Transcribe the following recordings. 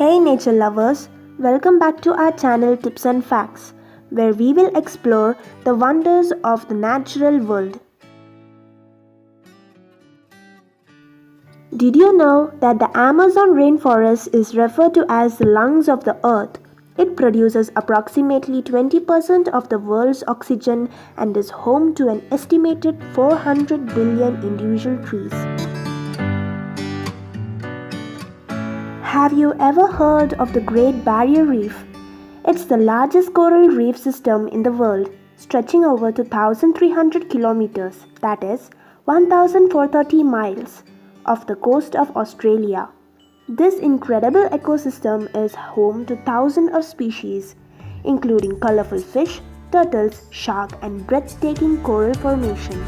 Hey nature lovers, welcome back to our channel Tips and Facts, where we will explore the wonders of the natural world. Did you know that the Amazon rainforest is referred to as the lungs of the earth? It produces approximately 20% of the world's oxygen and is home to an estimated 400 billion individual trees. Have you ever heard of the Great Barrier Reef? It's the largest coral reef system in the world, stretching over 2,300 kilometers, that is, 1,430 miles, off the coast of Australia. This incredible ecosystem is home to thousands of species, including colorful fish, turtles, sharks, and breathtaking coral formation.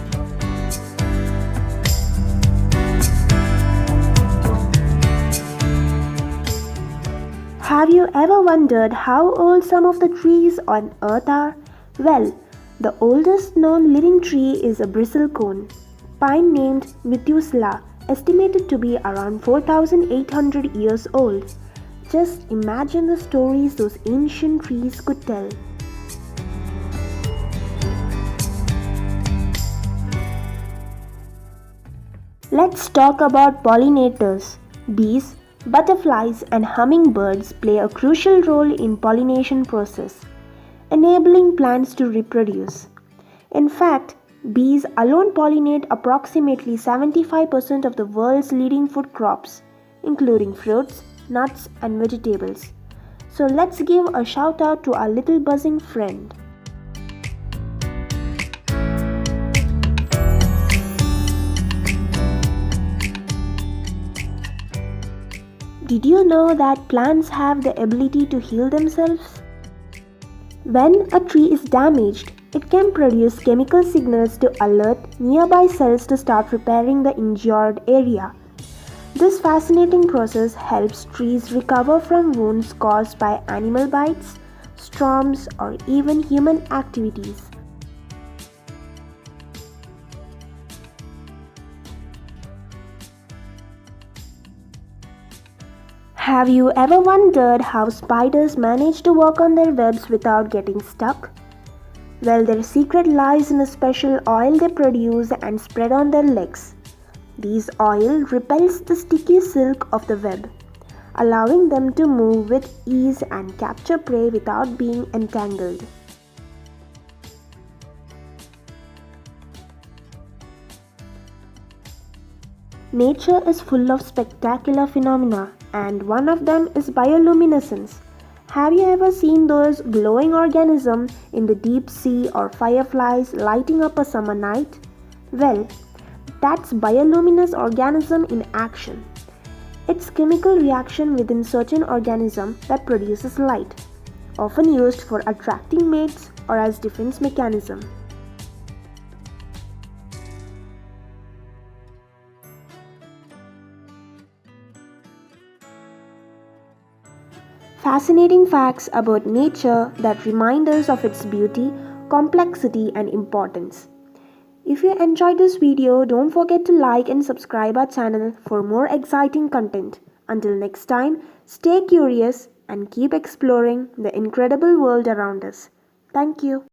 Have you ever wondered how old some of the trees on Earth are? Well, the oldest known living tree is a bristlecone pine named Methuselah, estimated to be around 4,800 years old. Just imagine the stories those ancient trees could tell. Let's talk about pollinators. Bees, butterflies and hummingbirds play a crucial role in pollination process, enabling plants to reproduce. In fact, bees alone pollinate approximately 75% of the world's leading food crops, including fruits, nuts and vegetables. So let's give a shout out to our little buzzing friend. Did you know that plants have the ability to heal themselves? When a tree is damaged, it can produce chemical signals to alert nearby cells to start repairing the injured area. This fascinating process helps trees recover from wounds caused by animal bites, storms, or even human activities. Have you ever wondered how spiders manage to walk on their webs without getting stuck? Well, their secret lies in a special oil they produce and spread on their legs. This oil repels the sticky silk of the web, allowing them to move with ease and capture prey without being entangled. Nature is full of spectacular phenomena, and one of them is bioluminescence. Have you ever seen those glowing organisms in the deep sea or fireflies lighting up a summer night? Well, that's bioluminescent organism in action. It's chemical reaction within certain organism that produces light, often used for attracting mates or as defense mechanism. Fascinating facts about nature that remind us of its beauty, complexity and importance. If you enjoyed this video, don't forget to like and subscribe our channel for more exciting content. Until next time, stay curious and keep exploring the incredible world around us. Thank you.